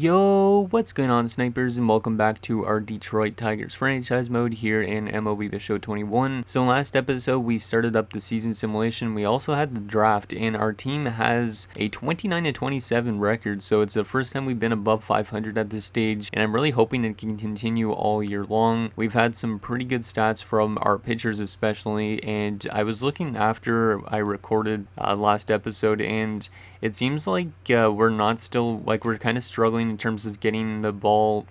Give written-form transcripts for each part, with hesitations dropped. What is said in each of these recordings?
Yo, what's going on, snipers, and welcome back to our Detroit Tigers franchise mode here in MLB The Show 21. So last episode we started up the season simulation. We also had the draft, and our team has a 29-27 record, so it's the first time we've been above 500 at this stage, and I'm really hoping it can continue all year long. We've had some pretty good stats from our pitchers especially, and I was looking after I recorded last episode, and it seems like we're kind of struggling in terms of getting the ball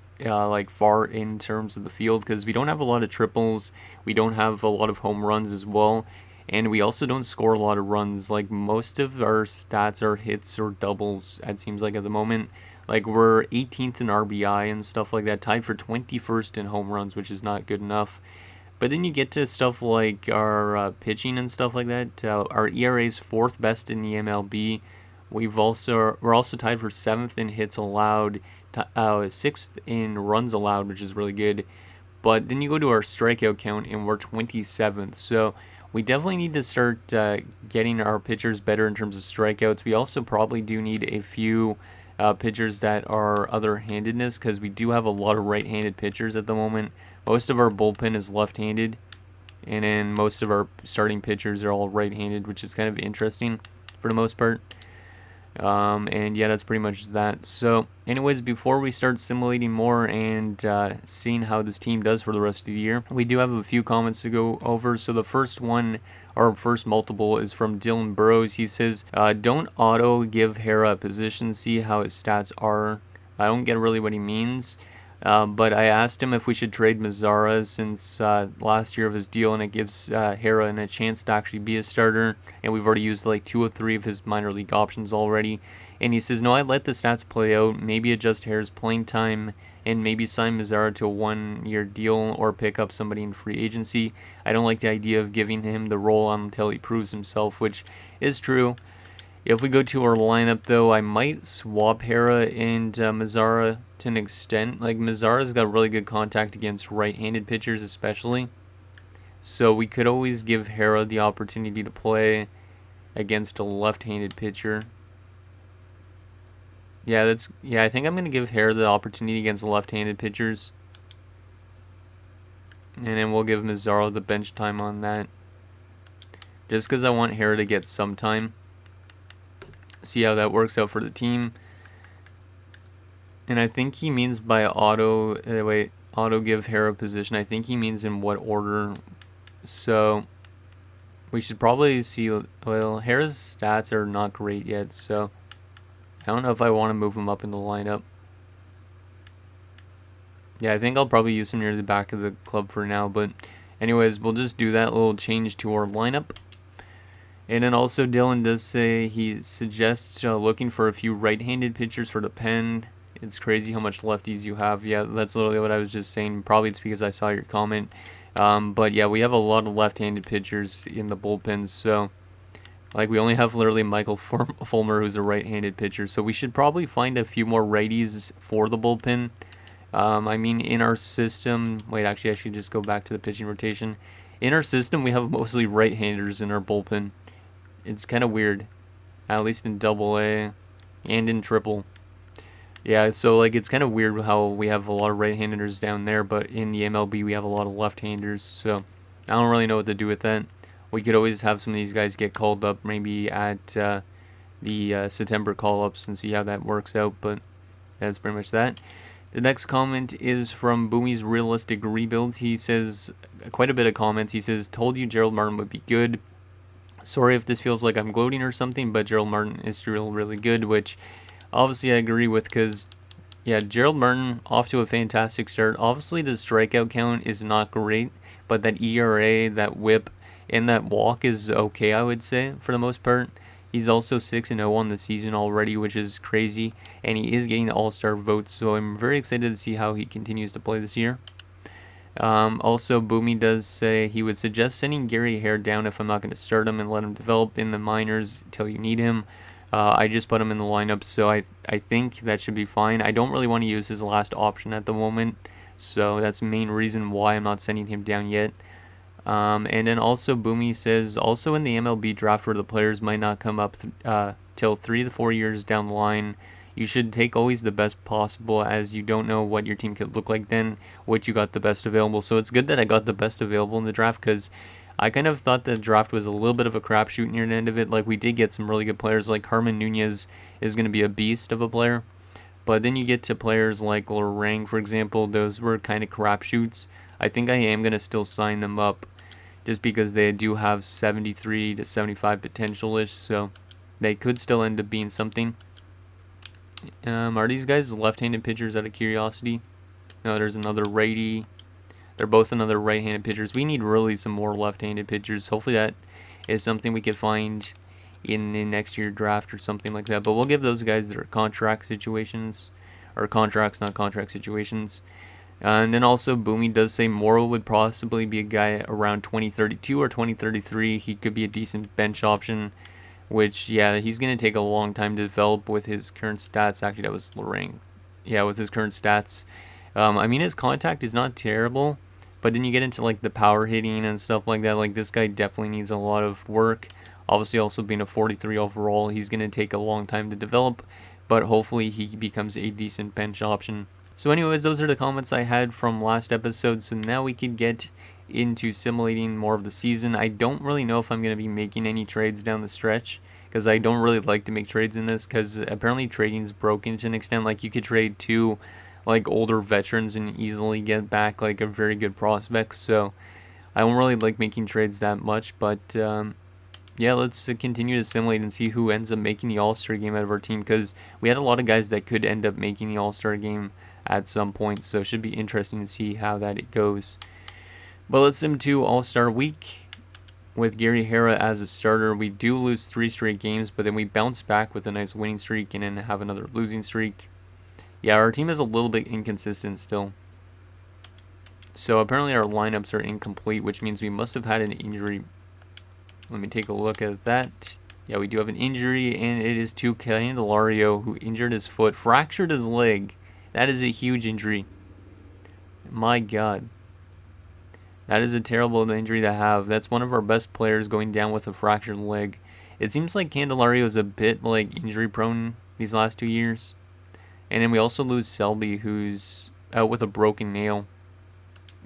far in terms of the field, because we don't have a lot of triples, we don't have a lot of home runs as well, and we also don't score a lot of runs. Like, most of our stats are hits or doubles, it seems like, at the moment. Like, we're 18th in RBI and stuff like that, tied for 21st in home runs, which is not good enough. But then you get to stuff like our pitching and stuff like that. Our ERA is 4th best in the MLB. We're also tied for 7th in hits allowed, 6th in runs allowed, which is really good. But then you go to our strikeout count, and we're 27th. So we definitely need to start getting our pitchers better in terms of strikeouts. We also probably do need a few pitchers that are other-handedness, because we do have a lot of right-handed pitchers at the moment. Most of our bullpen is left-handed, and then most of our starting pitchers are all right-handed, which is kind of interesting for the most part. And yeah, that's pretty much that. So anyways, before we start simulating more and seeing how this team does for the rest of the year, we do have a few comments to go over. So the first one, or first multiple, is from Dylan Burrows. He says, don't auto give Hera a position, see how his stats are. I don't get really what he means. But I asked him if we should trade Mazzara since last year of his deal, and it gives Hera a chance to actually be a starter, and we've already used like 2 or 3 of his minor league options already. And he says, no, I'd let the stats play out, maybe adjust Hera's playing time, and maybe sign Mazzara to a 1-year deal or pick up somebody in free agency. I don't like the idea of giving him the role until he proves himself, which is true. If we go to our lineup, though, I might swap Hera and Mazzara to an extent. Like, Mazzara's got really good contact against right-handed pitchers especially. So we could always give Hera the opportunity to play against a left-handed pitcher. Yeah, I think I'm going to give Hera the opportunity against left-handed pitchers. And then we'll give Mazzara the bench time on that. Just because I want Hera to get some time. See how that works out for the team. And I think he means by auto give Hera position, I think he means in what order. So we should probably see, well, Hera's stats are not great yet, so I don't know if I want to move him up in the lineup. Yeah, I think I'll probably use him near the back of the club for now, but anyways, we'll just do that little change to our lineup. And then also Dylan does say he suggests looking for a few right-handed pitchers for the pen. It's crazy how much lefties you have. Yeah, that's literally what I was just saying. Probably it's because I saw your comment. But yeah, we have a lot of left-handed pitchers in the bullpen. So, like, we only have literally Michael Fulmer, who's a right-handed pitcher. So we should probably find a few more righties for the bullpen. I mean, in our system... Wait, actually, I should just go back to the pitching rotation. In our system, we have mostly right-handers in our bullpen. It's kind of weird, at least in AA and in triple. Yeah, so like it's kind of weird how we have a lot of right-handers down there, but in the MLB we have a lot of left-handers. So I don't really know what to do with that. We could always have some of these guys get called up, maybe at the September call-ups, and see how that works out. But that's pretty much that. The next comment is from Boomy's Realistic Rebuilds. He says quite a bit of comments. He says, told you Gerald Martin would be good. Sorry if this feels like I'm gloating or something, but Gerald Martin is still really good, which obviously I agree with, because, yeah, Gerald Martin off to a fantastic start. Obviously the strikeout count is not great, but that ERA, that whip, and that walk is okay, I would say, for the most part. He's also 6-0 on the season already, which is crazy, and he is getting the All-Star votes, so I'm very excited to see how he continues to play this year. Also, Boomy does say he would suggest sending Gary Hare down if I'm not going to start him and let him develop in the minors until you need him. I just put him in the lineup, so I think that should be fine. I don't really want to use his last option at the moment, so that's the main reason why I'm not sending him down yet. And then also Boomy says, also in the MLB draft where the players might not come up till 3 to 4 years down the line, you should take always the best possible, as you don't know what your team could look like then, what you got the best available. So it's good that I got the best available in the draft, because I kind of thought the draft was a little bit of a crapshoot near the end of it. Like, we did get some really good players, like Herman Nunez is going to be a beast of a player. But then you get to players like Lorang, for example. Those were kind of crapshoots. I think I am going to still sign them up, just because they do have 73 to 75 potential-ish, so they could still end up being something. Are these guys left-handed pitchers out of curiosity? No, there's another righty. They're both another right-handed pitchers. We need really some more left-handed pitchers. Hopefully that is something we could find in the next year draft or something like that. But we'll give those guys their contract situations, or contracts, not contract situations. And then also, Boomy does say Morrow would possibly be a guy around 2032 or 2033. He could be a decent bench option, which, yeah, he's going to take a long time to develop with his current stats. Actually, that was Lorang. Yeah, with his current stats. I mean, his contact is not terrible, but then you get into, like, the power hitting and stuff like that. Like, this guy definitely needs a lot of work. Obviously, also being a 43 overall, he's going to take a long time to develop, but hopefully he becomes a decent bench option. So anyways, those are the comments I had from last episode, so now we could get into simulating more of the season. I don't really know if I'm going to be making any trades down the stretch, because I don't really like to make trades in this, because apparently trading is broken to an extent. Like, you could trade two, like, older veterans and easily get back, like, a very good prospect, so I don't really like making trades that much, but yeah, let's continue to simulate and see who ends up making the All-Star game out of our team, because we had a lot of guys that could end up making the All-Star game at some point, so it should be interesting to see how that it goes. But let's sim to All-Star Week with Gary Hara as a starter. We do lose 3 straight games, but then we bounce back with a nice winning streak and then have another losing streak. Yeah, our team is a little bit inconsistent still. So apparently our lineups are incomplete, which means we must have had an injury. Let me take a look at that. Yeah, we do have an injury, and it is to Candelario, who injured his foot, fractured his leg. That is a huge injury. My God. That is a terrible injury to have. That's one of our best players going down with a fractured leg. It seems like Candelario is a bit, like, injury prone these last 2 years. And then we also lose Selby, who's out with a broken nail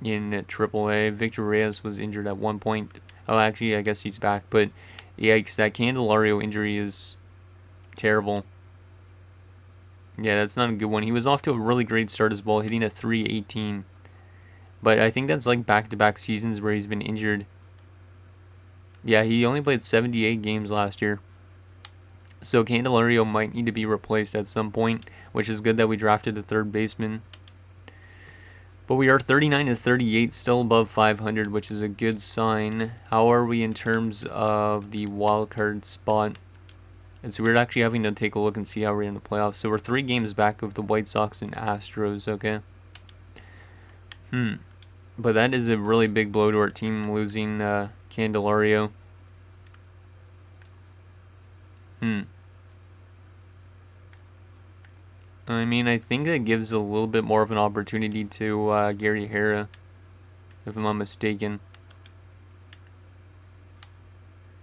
in AAA. Victor Reyes was injured at one point. Oh, actually, I guess he's back. But yikes, that Candelario injury is terrible. Yeah, that's not a good one. He was off to a really great start as well, hitting a 318. But I think that's like back-to-back seasons where he's been injured. Yeah, he only played 78 games last year. So Candelario might need to be replaced at some point, which is good that we drafted a third baseman. But we are 39 and 38, still above 500, which is a good sign. How are we in terms of the wild card spot? It's weird actually having to take a look and see how we're in the playoffs. So we're 3 games back of the White Sox and Astros, okay? But that is a really big blow to our team, losing Candelario. I mean, I think that gives a little bit more of an opportunity to Gary Hara, if I'm not mistaken.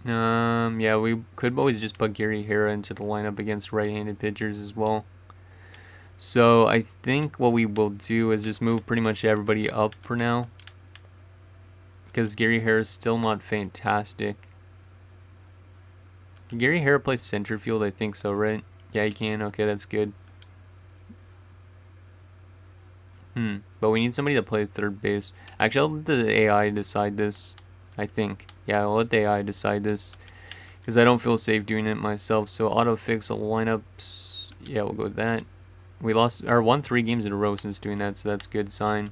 Yeah, we could always just put Gary Hara into the lineup against right-handed pitchers as well. So I think what we will do is just move pretty much everybody up for now, because Gary Hara is still not fantastic. Can Gary Hara play center field? I think so, right? Yeah, he can. Okay, that's good. But we need somebody to play third base. Actually, I'll let the AI decide this, I think. Yeah, I'll let the AI decide this, because I don't feel safe doing it myself. So auto-fix lineups. Yeah, we'll go with that. We won 3 games in a row since doing that, so that's a good sign.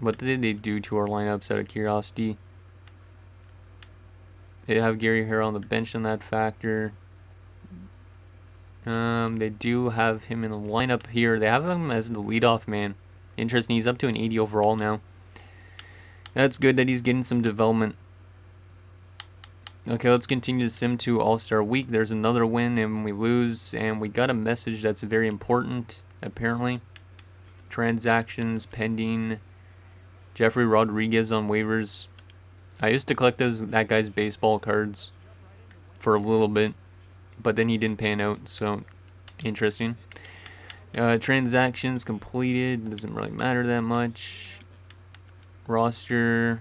What did they do to our lineups out of curiosity? They have Gary Hara on the bench on that factor. They do have him in the lineup here. They have him as the leadoff man. Interesting. He's up to an 80 overall now. That's good that he's getting some development. Okay, let's continue to sim to All-Star Week. There's another win, and we lose. And we got a message that's very important, apparently. Transactions pending. Jeffrey Rodriguez on waivers. I used to collect that guy's baseball cards for a little bit, but then he didn't pan out, so Interesting. Transactions completed. Doesn't really matter that much. Roster.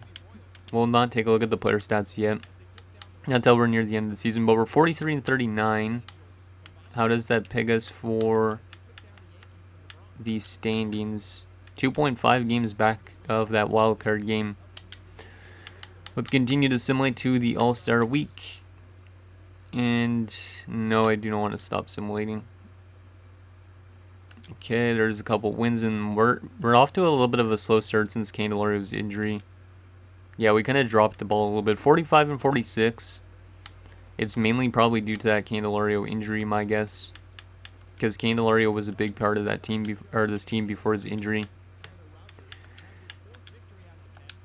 We'll not take a look at the player stats yet. Not until we're near the end of the season. But we're 43 and 39. How does that peg us for the standings? 2.5 games back of that wild card game. Let's continue to simulate to the All-Star Week. And no, I do not want to stop simulating. Okay, there's a couple wins, and we're off to a little bit of a slow start since Candelario's injury. Yeah, we kind of dropped the ball a little bit. 45 and 46. It's mainly probably due to that Candelario injury, my guess, because Candelario was a big part of that team, this team before his injury.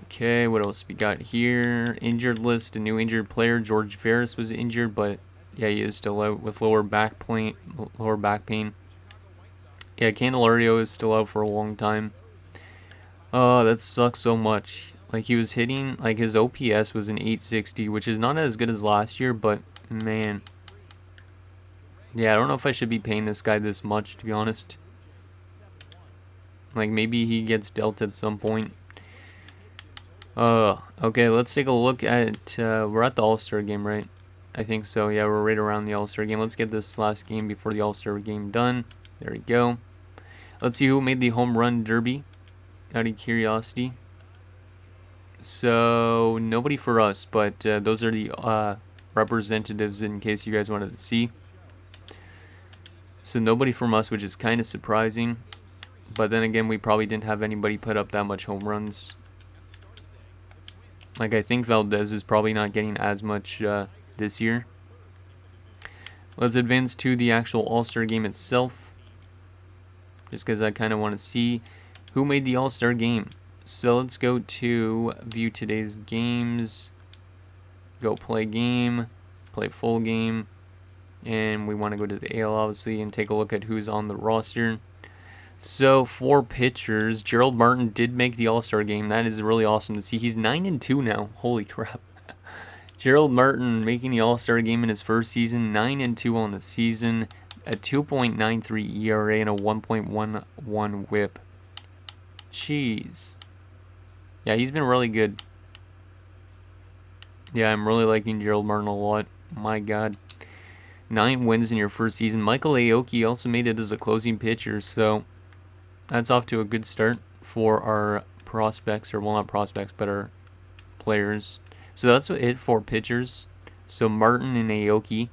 Okay, what else we got here? Injured list, a new injured player. George Ferris was injured, but yeah, he is still out with lower back pain. Yeah, Candelario is still out for a long time. Oh, that sucks so much. Like, he was hitting, like, his OPS was an 860, which is not as good as last year, but man. Yeah, I don't know if I should be paying this guy this much, to be honest. Like, maybe he gets dealt at some point. Okay, let's take a look at, we're at the All-Star game, right? I think so, yeah, we're right around the All-Star game. Let's get this last game before the All-Star game done. There we go. Let's see who made the home run derby, out of curiosity. So, nobody for us, but those are the representatives in case you guys wanted to see. So, nobody from us, which is kind of surprising. But then again, we probably didn't have anybody put up that much home runs. Like, I think Valdez is probably not getting as much this year. Let's advance to the actual All-Star game itself. Just because I kind of want to see who made the All-Star game. So let's go to view today's games. Go play game. Play full game. And we want to go to the AL, obviously, and take a look at who's on the roster. So, 4 pitchers. Gerald Martin did make the All-Star game. That is really awesome to see. He's 9-2 now. Holy crap. Gerald Martin making the All-Star game in his first season. 9-2 on the season. A 2.93 ERA and a 1.11 whip. Jeez. Yeah, he's been really good. Yeah, I'm really liking Gerald Martin a lot. My God. 9 wins in your first season. Michael Aoki also made it as a closing pitcher, so that's off to a good start for our prospects, or well, not prospects, but our players. So that's it for pitchers. So Martin and Aoki.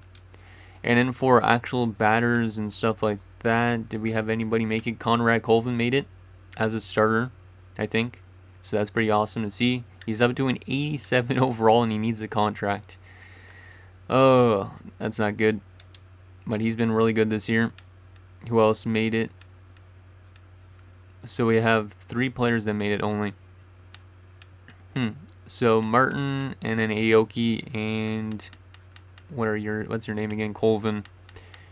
And then for actual batters and stuff like that, did we have anybody make it? Conrad Colvin made it as a starter, I think. So that's pretty awesome to see. He's up to an 87 overall, and he needs a contract. Oh, that's not good. But he's been really good this year. Who else made it? So we have 3 players that made it only. So Martin, and then Aoki, and what's your name again? Colvin.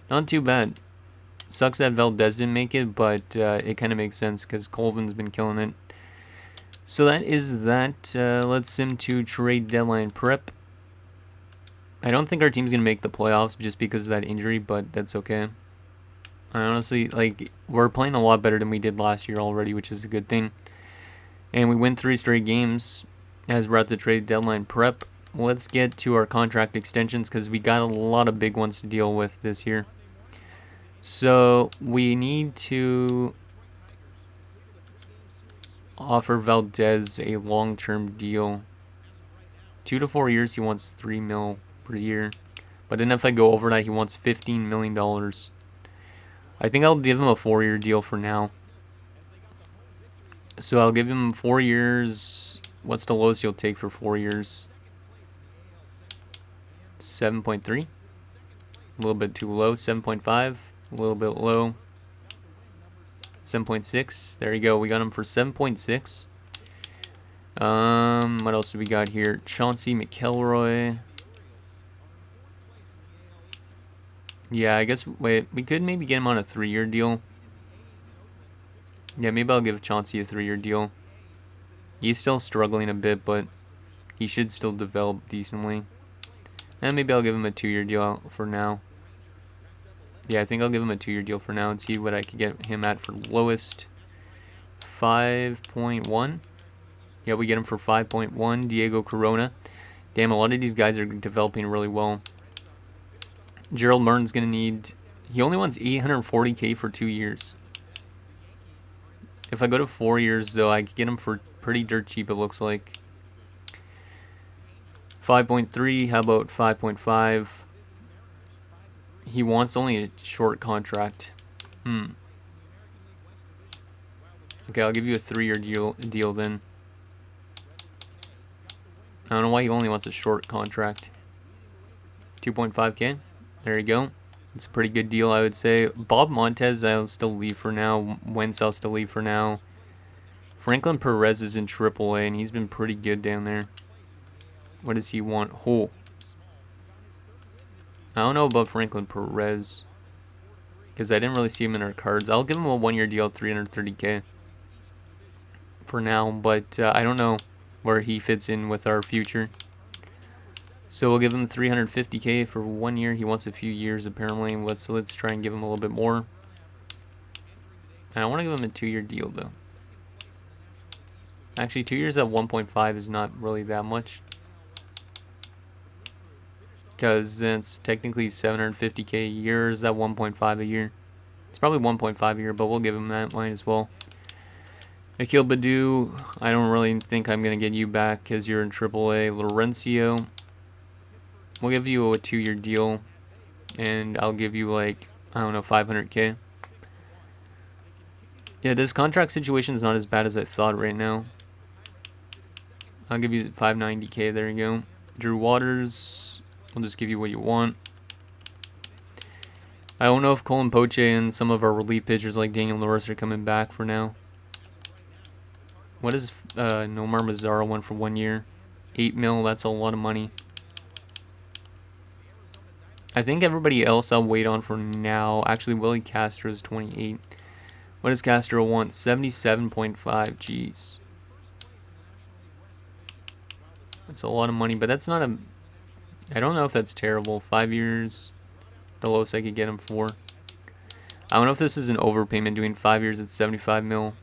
Not too bad. Sucks that Valdez didn't make it, but it kind of makes sense because Colvin's been killing it. So that is that. Let's sim to trade deadline prep. I don't think our team's going to make the playoffs just because of that injury, but that's okay. I honestly, like, we're playing a lot better than we did last year already, which is a good thing. And we win 3 straight games as we're at the trade deadline prep. Let's get to our contract extensions because we got a lot of big ones to deal with this year. So we need to offer Valdez a long-term deal. 2 to 4 years, he wants $3 million per year. But then if I go over that, he wants $15 million. I think I'll give him a 4-year deal for now. So I'll give him 4 years. What's the lowest he'll take for 4 years? 7.3. A little bit too low. 7.5. A little bit low. 7.6. There you go. We got him for 7.6. What else do we got here? Chauncey McElroy. Yeah, I guess, wait, we could maybe get him on a 3-year deal. Yeah, maybe I'll give Chauncey a 3-year deal. He's still struggling a bit, but he should still develop decently. And maybe I'll give him a 2-year deal for now. Yeah, I think I'll give him a 2-year deal for now and see what I could get him at for lowest. 5.1. Yeah, we get him for 5.1. Diego Corona. Damn, a lot of these guys are developing really well. Gerald Martin's going to need... He only wants 840K for 2 years. If I go to 4 years, though, I could get him for pretty dirt cheap, it looks like. 5.3, how about 5.5? He wants only a short contract. Okay, I'll give you a 3-year deal then. I don't know why he only wants a short contract. 2.5K. There you go. It's a pretty good deal, I would say. Bob Montez, I'll still leave for now. Wentz, I'll still leave for now. Franklin Perez is in AAA, and he's been pretty good down there. What does he want? Oh. I don't know about Franklin Perez, because I didn't really see him in our cards. I'll give him a 1-year deal, 330K for now, but I don't know where he fits in with our future. So we'll give him 350K for 1 year. He wants a few years apparently. Let's try and give him a little bit more. And I want to give him a 2-year deal though. Actually, 2 years at 1.5 is not really that much, because it's technically 750K a year. Is that 1.5 a year? It's probably 1.5 a year, but we'll give him that line as well. Akil Badu, I don't really think I'm going to get you back because you're in AAA. Laurencio, we'll give you a 2-year deal, and I'll give you like, I don't know, 500K. Yeah, this contract situation is not as bad as I thought right now. I'll give you 590K, there you go. Drew Waters, we'll just give you what you want. I don't know if Colin Poche and some of our relief pitchers like Daniel Norris are coming back for now. What is Nomar Mazara want for 1 year? 8 mil, that's a lot of money. I think everybody else I'll wait on for now. Actually, Willie Castro is 28. What does Castro want? 77.5, jeez. That's a lot of money, but that's not a... I don't know if that's terrible. 5 years, the lowest I could get him for. I don't know if this is an overpayment doing 5 years at 75 mil.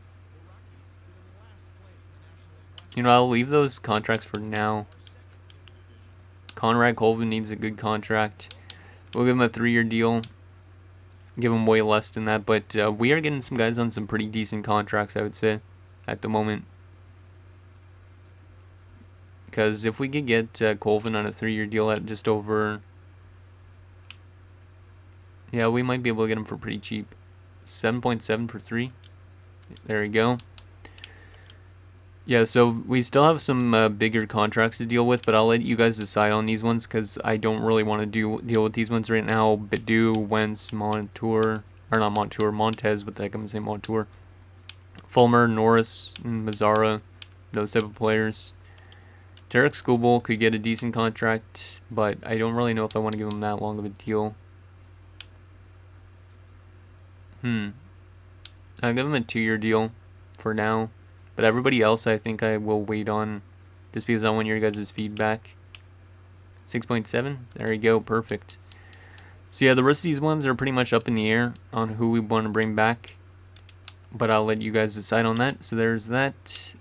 You know, I'll leave those contracts for now. Conrad Colvin needs a good contract. We'll give him a 3-year deal. Give him way less than that, but we are getting some guys on some pretty decent contracts, I would say, at the moment. Because if we could get Colvin on a 3-year deal at just over... Yeah, we might be able to get him for pretty cheap. 7.7 for 3. There we go. Yeah, so we still have some bigger contracts to deal with, but I'll let you guys decide on these ones because I don't really want to deal with these ones right now. Badu, Wentz, Montour, or not Montour, Montez, but I'm going to say Montour. Fulmer, Norris, and Mazzara, those type of players. Derek Skubal could get a decent contract, but I don't really know if I want to give him that long of a deal. I'll give him a 2-year deal for now. But everybody else, I think I will wait on just because I want your guys' feedback. 6.7. There you go. Perfect. So, yeah, the rest of these ones are pretty much up in the air on who we want to bring back. But I'll let you guys decide on that. So, there's that.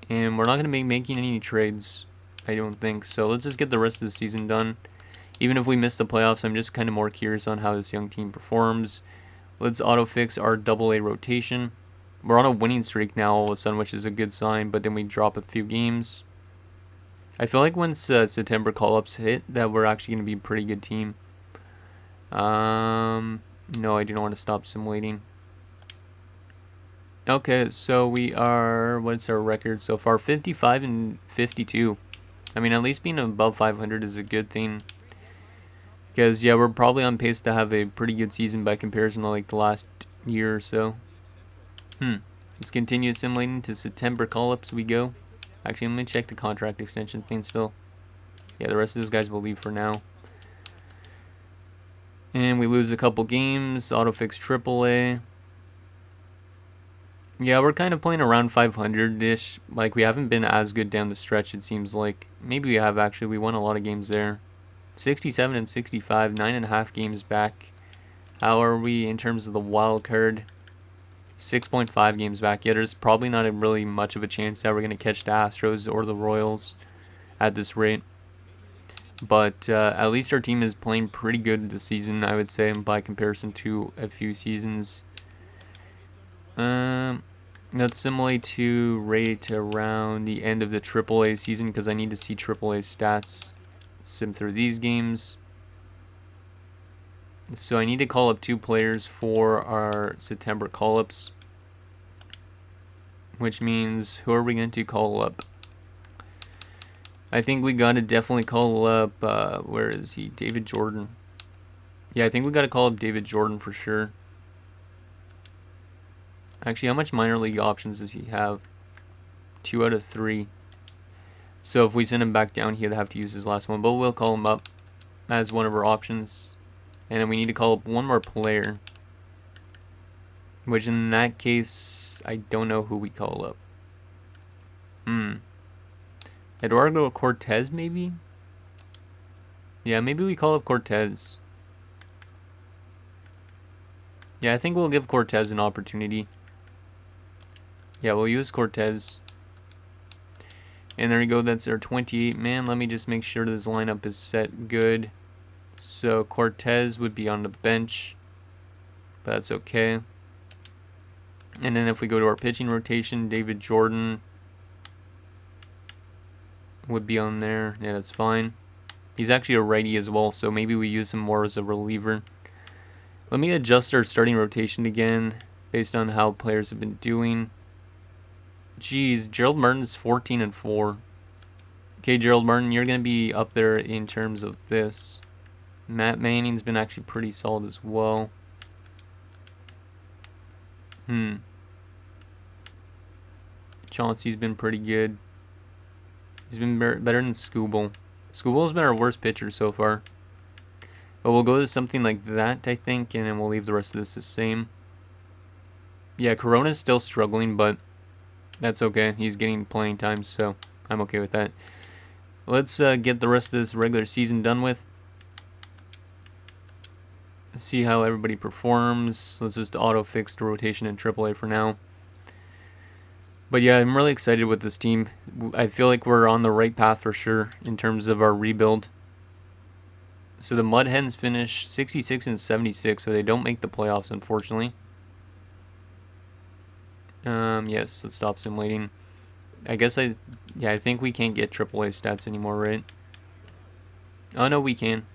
And we're not going to be making any trades, I don't think. So, let's just get the rest of the season done. Even if we miss the playoffs, I'm just kind of more curious on how this young team performs. Let's auto-fix our AA rotation. We're on a winning streak now all of a sudden, which is a good sign, but then we drop a few games. I feel like once September call-ups hit, that we're actually going to be a pretty good team. No, I do not want to stop simulating. Okay, so we are, what's our record so far? 55 and 52. I mean, at least being above 500 is a good thing. Because, yeah, we're probably on pace to have a pretty good season by comparison to, like, the last year or so. Let's continue assimilating to September call-ups we go. Actually, let me check the contract extension thing still. Yeah, the rest of those guys will leave for now. And we lose a couple games. Autofix AAA. Yeah, we're kind of playing around 500-ish. Like, we haven't been as good down the stretch, it seems like. Maybe we have, actually. We won a lot of games there. 67 and 65, 9.5 games back. How are we in terms of the wild card? 6.5 games back. Yeah, there's probably not really much of a chance that we're going to catch the Astros or the Royals at this rate. But at least our team is playing pretty good this season, I would say, by comparison to a few seasons. Let's simulate to rate around the end of the AAA season because I need to see AAA stats. Sim through these games. So I need to call up 2 players for our September call-ups. Which means, who are we going to call up? I think we got to definitely call up, where is he? David Jordan. Yeah, I think we got to call up David Jordan for sure. Actually, how much minor league options does he have? 2 out of 3. So if we send him back down, he'd have to use his last one. But we'll call him up as one of our options. And then we need to call up one more player. Which in that case, I don't know who we call up. Eduardo Cortez, maybe? Yeah, maybe we call up Cortez. Yeah, I think we'll give Cortez an opportunity. Yeah, we'll use Cortez. And there you go, that's our 28 man. Let me just make sure this lineup is set good. So Cortez would be on the bench. But that's okay. And then if we go to our pitching rotation, David Jordan would be on there. Yeah, that's fine. He's actually a righty as well, so maybe we use him more as a reliever. Let me adjust our starting rotation again based on how players have been doing. Jeez, Gerald Martin's 14-4. Okay, Gerald Martin, you're going to be up there in terms of this. Matt Manning's been actually pretty solid as well. Chauncey's been pretty good. He's been better than Skubal. Skubal's been our worst pitcher so far. But we'll go to something like that, I think, and then we'll leave the rest of this the same. Yeah, Corona's still struggling, but that's okay. He's getting playing time, so I'm okay with that. Let's get the rest of this regular season done with. See how everybody performs. Let's just auto-fix the rotation in AAA for now. But yeah, I'm really excited with this team. I feel like we're on the right path for sure in terms of our rebuild. So the Mud Hens finish 66-76, so they don't make the playoffs, unfortunately. Yes, let's stop simulating. I think we can't get AAA stats anymore, right? Oh, no, we can.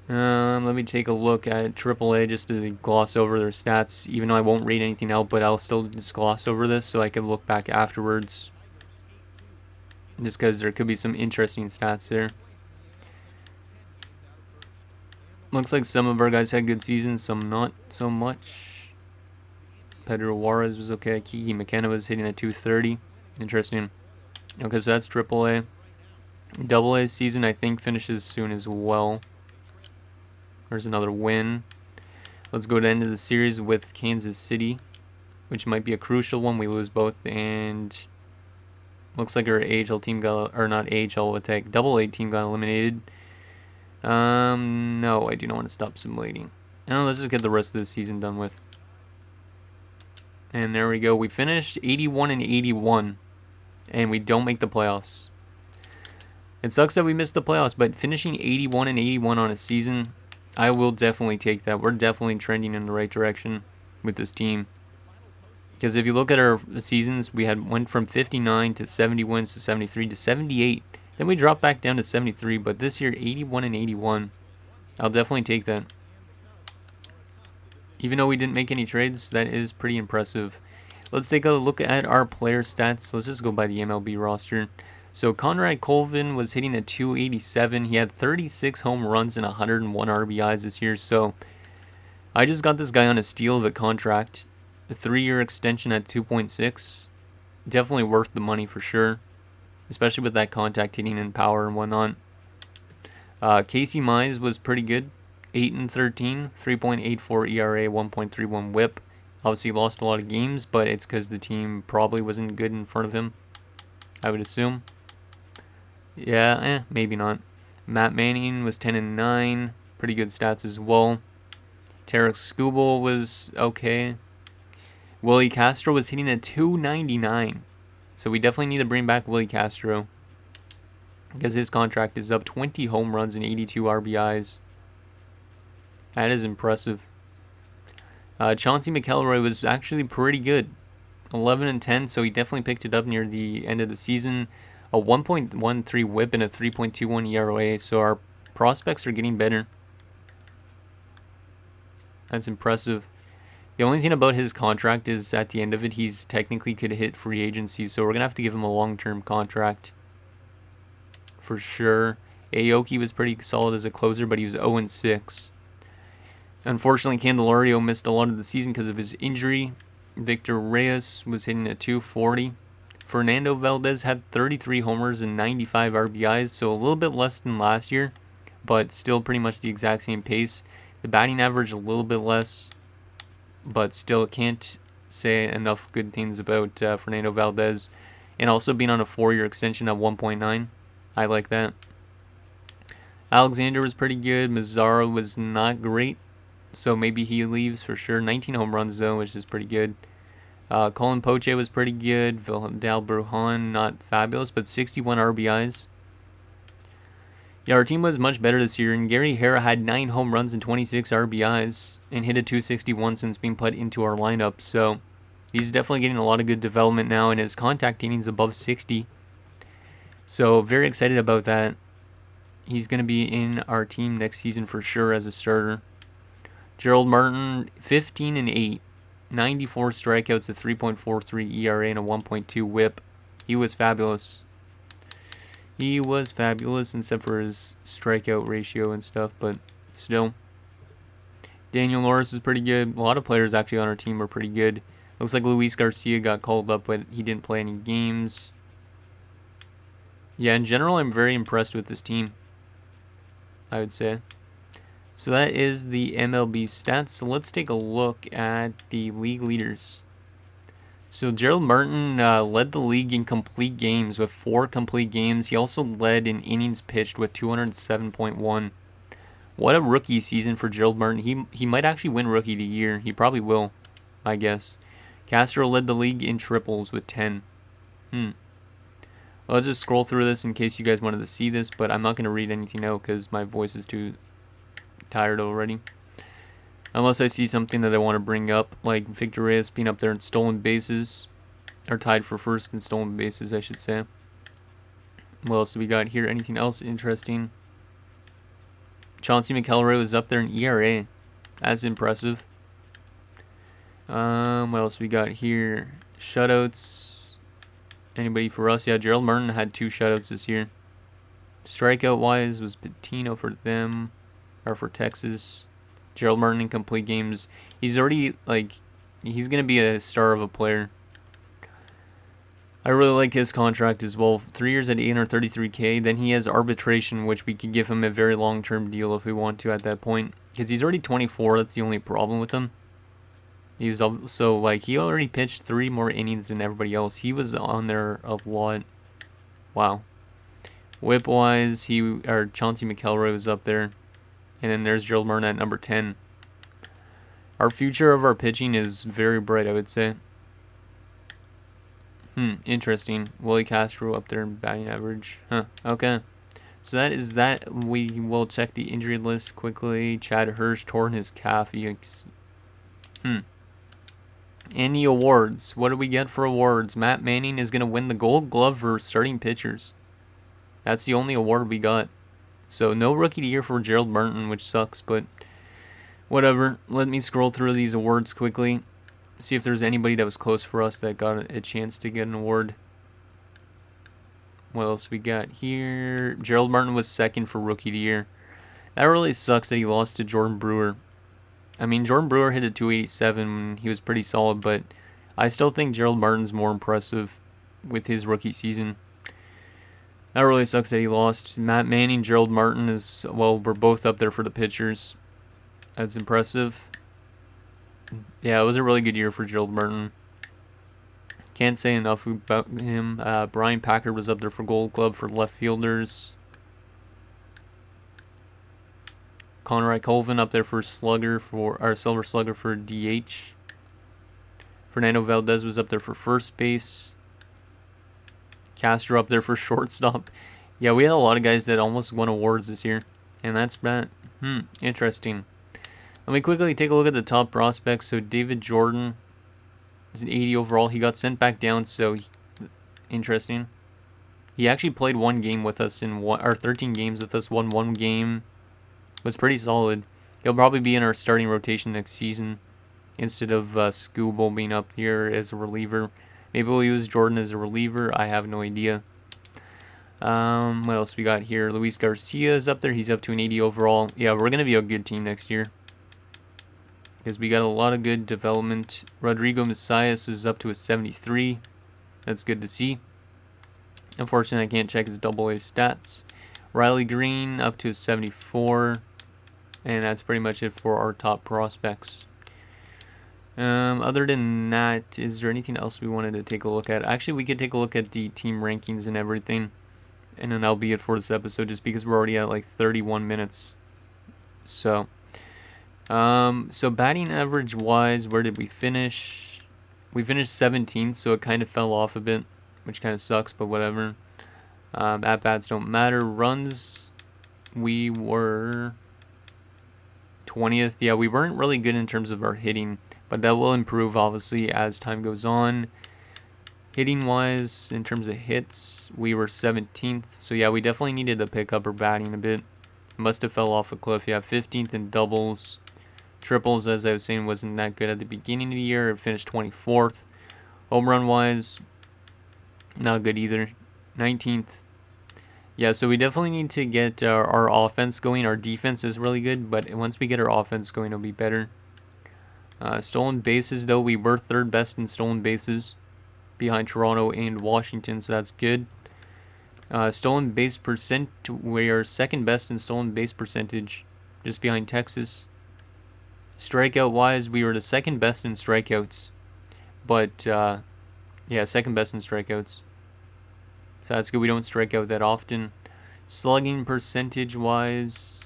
Let me take a look at AAA just to gloss over their stats, even though I won't read anything out, but I'll still just gloss over this so I can look back afterwards. Just because there could be some interesting stats there. Looks like some of our guys had good seasons, some not so much. Pedro Juarez was okay. Kiki McKenna was hitting at 230. Interesting. Okay, so that's AAA. AA season, I think, finishes soon as well. There's another win. Let's go to the end of the series with Kansas City, which might be a crucial one. We lose both, and looks like our AHL team got, or not AHL, with that AA team got eliminated. No, I do not want to stop simulating. Now let's just get the rest of the season done with. And there we go. We finished 81-81, and we don't make the playoffs. It sucks that we missed the playoffs, but finishing 81-81 on a season, I will definitely take that. We're definitely trending in the right direction with this team. Because if you look at our seasons, we went from 59 to 70 wins to 73 to 78. Then we dropped back down to 73. But this year, 81-81. I'll definitely take that. Even though we didn't make any trades, that is pretty impressive. Let's take a look at our player stats. Let's just go by the MLB roster. So Conrad Colvin was hitting at 287. He had 36 home runs and 101 RBIs this year. So I just got this guy on a steal of a contract. A 3-year extension at 2.6. Definitely worth the money for sure. Especially with that contact hitting and power and whatnot. Casey Mize was pretty good. 8-13. 3.84 ERA, 1.31 whip. Obviously lost a lot of games, but it's because the team probably wasn't good in front of him, I would assume. Yeah, maybe not. Matt Manning was 10-9. Pretty good stats as well. Tarek Skubal was okay. Willie Castro was hitting a 299. So we definitely need to bring back Willie Castro, because his contract is up. 20 home runs and 82 RBIs. That is impressive. Chauncey McElroy was actually pretty good. 11 and 10, so he definitely picked it up near the end of the season. A 1.13 whip and a 3.21 ERA, so our prospects are getting better. That's impressive. The only thing about his contract is at the end of it, he's technically could hit free agency, so we're going to have to give him a long-term contract for sure. Aoki was pretty solid as a closer, but he was 0-6. Unfortunately, Candelario missed a lot of the season because of his injury. Victor Reyes was hitting a 240. Fernando Valdez had 33 homers and 95 RBIs, so a little bit less than last year, but still pretty much the exact same pace. The batting average a little bit less, but still can't say enough good things about Fernando Valdez. And also being on a 4-year extension at 1.9. I like that. Alexander was pretty good. Mazzara was not great, so maybe he leaves for sure. 19 home runs though, which is pretty good. Colin Poche was pretty good. Vidal Brujan, not fabulous, but 61 RBIs. Yeah, our team was much better this year, and Gary Hara had 9 home runs and 26 RBIs and hit a 261 since being put into our lineup. So he's definitely getting a lot of good development now, and his contact innings above 60. So very excited about that. He's going to be in our team next season for sure as a starter. Gerald Martin, 15 and 8, 94 strikeouts, a 3.43 ERA, and a 1.2 WHIP. He was fabulous. He was fabulous, except for his strikeout ratio and stuff, but still. Daniel Norris is pretty good. A lot of players actually on our team were pretty good. Looks like Luis Garcia got called up, but he didn't play any games. Yeah, in general, I'm very impressed with this team, I would say. So that is the MLB stats. So let's take a look at the league leaders. So Gerald Martin led the league in complete games with 4 complete games. He also led in innings pitched with 207.1. What a rookie season for Gerald Martin. He might actually win Rookie of the Year. He probably will, I guess. Castro led the league in triples with 10. Well, I'll just scroll through this in case you guys wanted to see this, but I'm not going to read anything out because my voice is too tired already. Unless I see something that I want to bring up, like Victor Reyes being up there in stolen bases, or tied for first in stolen bases, I should say. What else do we got here? Anything else interesting? Chauncey McElroy was up there in ERA. That's impressive. What else we got here? Shutouts. Anybody for us? Yeah, Gerald Martin had 2 shutouts this year. Strikeout-wise was Patino for them, or for Texas. Gerald Martin in complete games. He's already, he's going to be a star of a player. I really like his contract as well. 3 years at $833K. Then he has arbitration, which we could give him a very long-term deal if we want to at that point. Because he's already 24. That's the only problem with him. He was also, he already pitched 3 more innings than everybody else. He was on there a lot. Wow. Whip-wise, Chauncey McElroy was up there. And then there's Gerald Martin at number 10. Our future of our pitching is very bright, I would say. Interesting. Willie Castro up there in batting average. Okay. So that is that. We will check the injury list quickly. Chad Hirsch torn his calf. Any awards? What do we get for awards? Matt Manning is going to win the Gold Glove for starting pitchers. That's the only award we got. So no Rookie of the Year for Gerald Martin, which sucks, but whatever. Let me scroll through these awards quickly. See if there's anybody that was close for us that got a chance to get an award. What else we got here? Gerald Martin was second for Rookie of the Year. That really sucks that he lost to Jordan Brewer. I mean, Jordan Brewer hit a 287. He was pretty solid, but I still think Gerald Martin's more impressive with his rookie season. That really sucks that he lost. Matt Manning, Gerald Martin we're both up there for the pitchers. That's impressive. Yeah, it was a really good year for Gerald Martin. Can't say enough about him. Brian Packard was up there for Gold Glove for left fielders. Conrad Colvin up there for slugger for our silver slugger for DH. Fernando Valdez was up there for first base. Castro up there for shortstop. Yeah, we had a lot of guys that almost won awards this year, and that's been interesting. Let me quickly take a look at the top prospects. So David Jordan is an 80 overall. He got sent back down, so interesting. He actually played one game with us in 13 games with us. Won one game. Was pretty solid. He'll probably be in our starting rotation next season instead of Scooble being up here as a reliever. Maybe we'll use Jordan as a reliever. I have no idea. What else we got here? Luis Garcia is up there. He's up to an 80 overall. Yeah, we're going to be a good team next year, because we got a lot of good development. Rodrigo Messias is up to a 73. That's good to see. Unfortunately, I can't check his AA stats. Riley Green up to a 74. And that's pretty much it for our top prospects. Other than that, is there anything else we wanted to take a look at? Actually, we could take a look at the team rankings and everything. And then that'll be it for this episode, just because we're already at like 31 minutes. So batting average wise, where did we finish? We finished 17th, so it kind of fell off a bit, which kind of sucks, but whatever. At-bats don't matter. Runs, we were 20th. Yeah, we weren't really good in terms of our hitting, but that will improve, obviously, as time goes on. Hitting-wise, in terms of hits, we were 17th. So, yeah, we definitely needed to pick up our batting a bit. Must have fell off a cliff. Yeah, 15th in doubles. Triples, as I was saying, wasn't that good at the beginning of the year. It finished 24th. Home run-wise, not good either. 19th. Yeah, so we definitely need to get our offense going. Our defense is really good, but once we get our offense going, it'll be better. Stolen bases, though, we were third best in stolen bases behind Toronto and Washington, so that's good. Stolen base percent, we are second best in stolen base percentage, just behind Texas. Strikeout-wise, we were the second best in strikeouts, but yeah, second best in strikeouts. So that's good. We don't strike out that often. Slugging percentage-wise,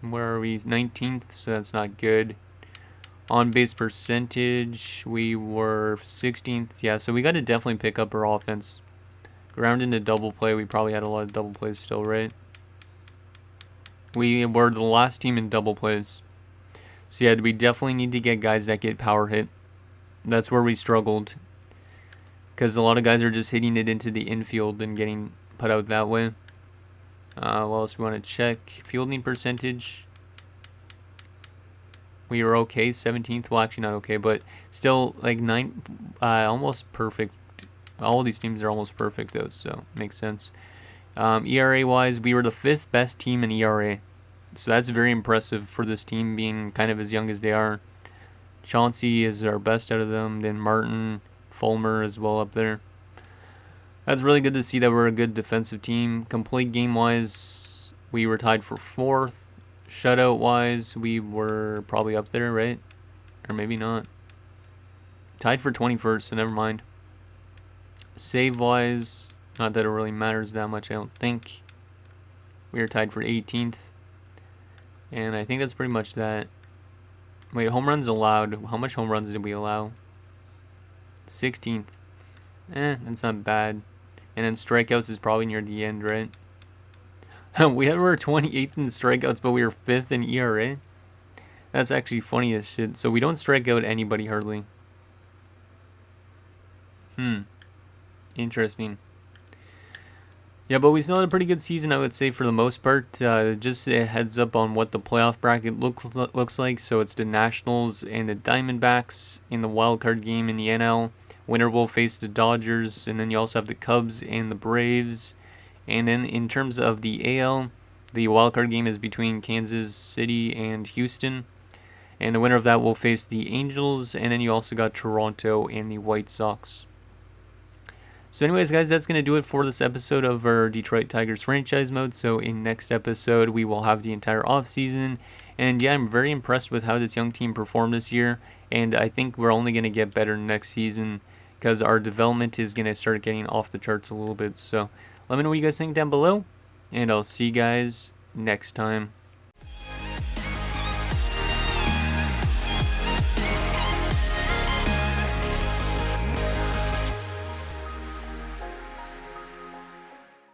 where are we? 19th, so that's not good. On-base percentage, we were 16th. Yeah, so we got to definitely pick up our offense. Ground into double play, we probably had a lot of double plays still, right? We were the last team in double plays. So yeah, we definitely need to get guys that get power hit. That's where we struggled, because a lot of guys are just hitting it into the infield and getting put out that way. What else we want to check? Fielding percentage. We were okay, 17th. Well, actually not okay, but still like almost perfect. All of these teams are almost perfect though, so makes sense. ERA-wise, we were the 5th best team in ERA. So that's very impressive for this team being kind of as young as they are. Chauncey is our best out of them, then Martin, Fulmer as well up there. That's really good to see that we're a good defensive team. Complete game-wise, we were tied for 4th. Shutout-wise, we were probably up there, right? Or maybe not. Tied for 21st, so never mind. Save-wise, not that it really matters that much, I don't think. We are tied for 18th. And I think that's pretty much that. Wait, home runs allowed. How much home runs did we allow? 16th. That's not bad. And then strikeouts is probably near the end, right? We were 28th in strikeouts, but we were 5th in ERA. That's actually funny as shit. So we don't strike out anybody hardly. Interesting. Yeah, but we still had a pretty good season, I would say, for the most part. Just a heads up on what the playoff bracket looks like. So it's the Nationals and the Diamondbacks in the wild card game in the NL. Winner will face the Dodgers, and then you also have the Cubs and the Braves. And then in terms of the AL, the wild card game is between Kansas City and Houston. And the winner of that will face the Angels, and then you also got Toronto and the White Sox. So anyways, guys, that's going to do it for this episode of our Detroit Tigers franchise mode. So in next episode, we will have the entire offseason. And yeah, I'm very impressed with how this young team performed this year. And I think we're only going to get better next season, because our development is going to start getting off the charts a little bit. So let me know what you guys think down below, and I'll see you guys next time.